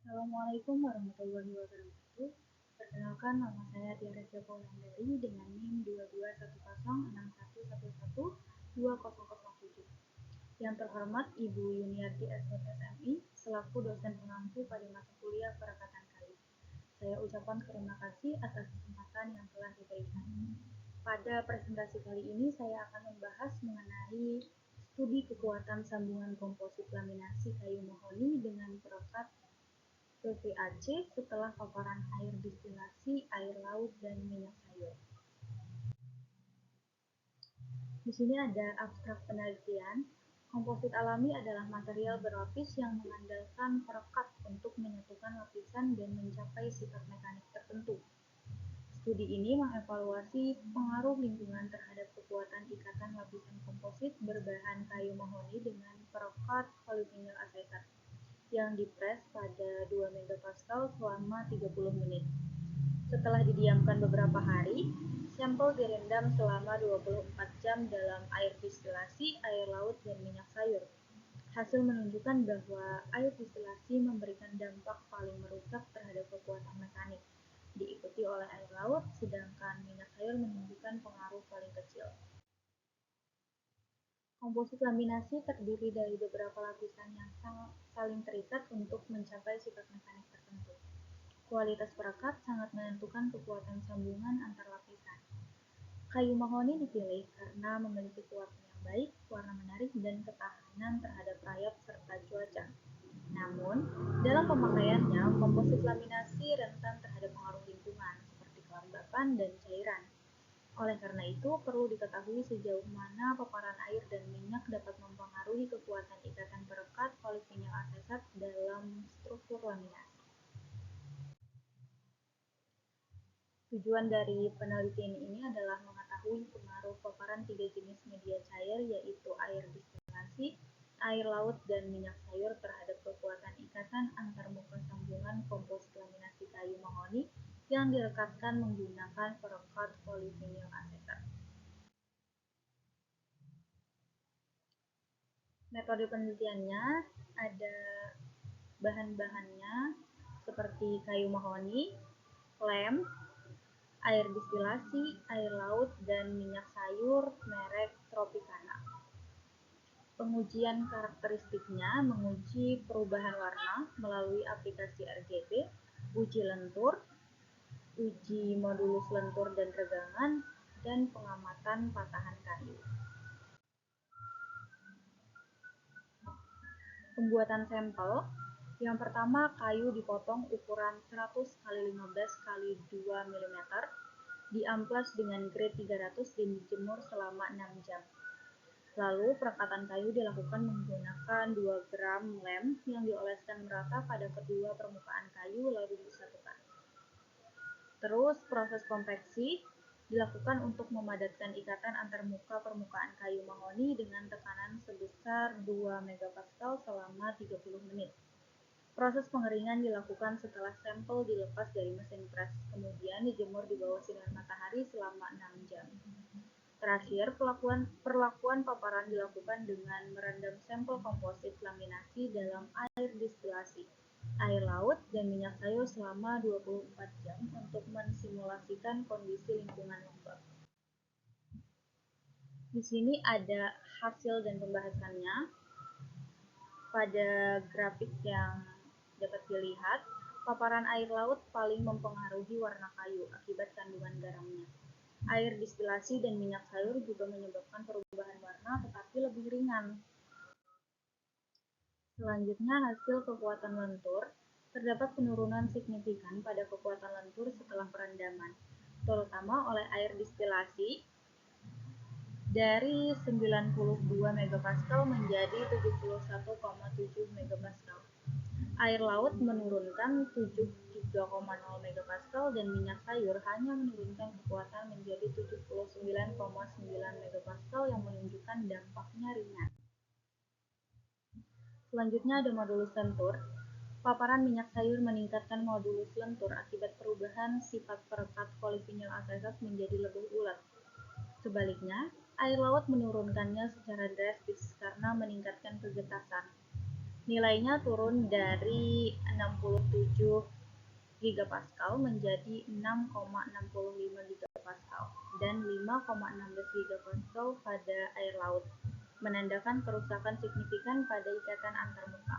Assalamualaikum warahmatullahi wabarakatuh. Perkenalkan, nama saya Tiara Joko Wulandari dengan NIM 221061112007. Yang terhormat Ibu Yuniarti SMI selaku dosen pengampu pada mata kuliah Perekatan Kayu. Saya ucapkan terima kasih atas kesempatan yang telah diberikan. Pada presentasi kali ini saya akan membahas mengenai studi kekuatan sambungan komposit laminasi kayu mahoni dengan perekat PPAC setelah paparan air distilasi, air laut, dan minyak sayur. Di sini ada abstrak penelitian. Komposit alami adalah material berlapis yang mengandalkan perekat untuk menyatukan lapisan dan mencapai sifat mekanik tertentu. Studi ini mengevaluasi pengaruh lingkungan terhadap kekuatan ikatan lapisan komposit berbahan kayu mahoni dengan perekat polyvinyl acetate yang dipres pada 2 MPa selama 30 menit. Setelah didiamkan beberapa hari, sampel direndam selama 24 jam dalam air distilasi, air laut, dan minyak sayur. Hasil menunjukkan bahwa air distilasi memberikan dampak paling merusak terhadap kekuatan mekanik, diikuti oleh air laut, sedangkan minyak sayur menunjukkan pengaruh paling kecil. Komposit laminasi terdiri dari beberapa lapisan yang saling terikat untuk mencapai sifat mekanik tertentu. Kualitas perekat sangat menentukan kekuatan sambungan antar lapisan. Kayu mahoni dipilih karena memiliki kekuatan yang baik, warna menarik, dan ketahanan terhadap rayap serta cuaca. Namun, dalam pemakaiannya, komposit laminasi rentan terhadap pengaruh lingkungan seperti kelembapan dan cairan. Oleh karena itu, perlu diketahui sejauh mana paparan air dan minyak dapat mempengaruhi kekuatan ikatan perekat polyvinyl acetate dalam struktur laminasi. Tujuan dari penelitian ini adalah mengetahui pengaruh paparan 3 jenis media cair, yaitu air distilasi, air laut, dan minyak sayur terhadap kekuatan ikatan antar muka sambungan komposit laminasi kayu mahoni yang direkatkan menggunakan perekat polyvinyl acetate. Metode penelitiannya ada bahan-bahannya seperti kayu mahoni, lem, air distilasi, air laut, dan minyak sayur merek Tropicana. Pengujian karakteristiknya menguji perubahan warna melalui aplikasi RGB, uji lentur, uji modulus lentur dan regangan, dan pengamatan patahan kayu. Pembuatan sampel. Yang pertama, kayu dipotong ukuran 100 x 15 x 2 mm, diamplas dengan grade 300 dan dijemur selama 6 jam. Lalu, perekatan kayu dilakukan menggunakan 2 gram lem yang dioleskan merata pada kedua permukaan kayu lalu disatukan. Terus, proses konveksi dilakukan untuk memadatkan ikatan antar muka permukaan kayu mahoni dengan tekanan sebesar 2 MPa selama 30 menit. Proses pengeringan dilakukan setelah sampel dilepas dari mesin pres, kemudian dijemur di bawah sinar matahari selama 6 jam. Terakhir, perlakuan paparan dilakukan dengan merendam sampel komposit laminasi dalam air distilasi, air laut, dan minyak sayur selama 24 jam untuk mensimulasikan kondisi lingkungan lembab. Di sini ada hasil dan pembahasannya. Pada grafik yang dapat dilihat, paparan air laut paling mempengaruhi warna kayu akibat kandungan garamnya. Air distilasi dan minyak sayur juga menyebabkan perubahan warna tetapi lebih ringan. Selanjutnya, hasil kekuatan lentur. Terdapat penurunan signifikan pada kekuatan lentur setelah perendaman, terutama oleh air distilasi dari 92 MPa menjadi 71,7 MPa. Air laut menurunkan 73,0 MPa dan minyak sayur hanya menurunkan kekuatan menjadi 79,9 MPa yang menunjukkan dampaknya ringan. Selanjutnya ada modulus lentur. Paparan minyak sayur meningkatkan modulus lentur akibat perubahan sifat perekat polyvinyl acetate menjadi lebih ulet. Sebaliknya, air laut menurunkannya secara drastis karena meningkatkan kegetasan. Nilainya turun dari 67 gigapascal menjadi 6,65 gigapascal dan 5,16 gigapascal pada air laut, menandakan kerusakan signifikan pada ikatan antarmuka.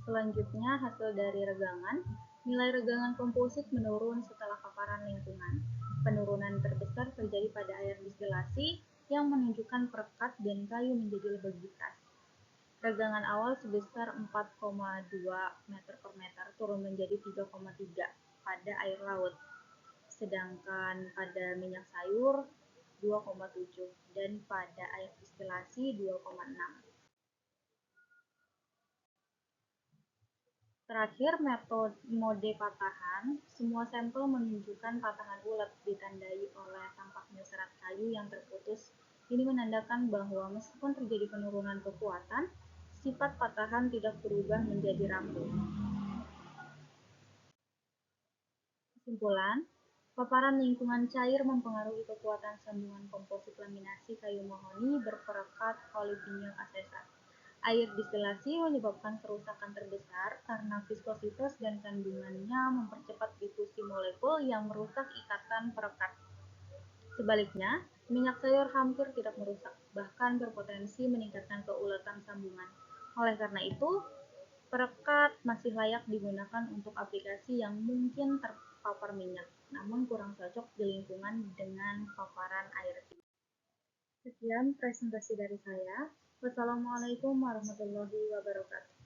Selanjutnya, hasil dari regangan. Nilai regangan komposit menurun setelah paparan lingkungan. Penurunan terbesar terjadi pada air distilasi yang menunjukkan perekat dan kayu menjadi lebih gikas. Regangan awal sebesar 4,2 meter per meter turun menjadi 3,3 pada air laut, sedangkan pada minyak sayur 2,7 dan pada air distilasi 2,6. Terakhir, metode patahan. Semua sampel menunjukkan patahan ulet ditandai oleh tampaknya serat kayu yang terputus. Ini menandakan bahwa meskipun terjadi penurunan kekuatan, sifat patahan tidak berubah menjadi rapuh. Kesimpulan, paparan lingkungan cair mempengaruhi kekuatan sambungan komposit laminasi kayu mahoni berperekat olivinium asetat. Air distilasi menyebabkan kerusakan terbesar karena viskositas dan kandungannya mempercepat difusi molekul yang merusak ikatan perekat. Sebaliknya, minyak sayur hampir tidak merusak, bahkan berpotensi meningkatkan keuletan sambungan. Oleh karena itu, perekat masih layak digunakan untuk aplikasi yang mungkin terpapar minyak, namun kurang cocok di lingkungan dengan paparan air. Sekian presentasi dari saya. Wassalamualaikum warahmatullahi wabarakatuh.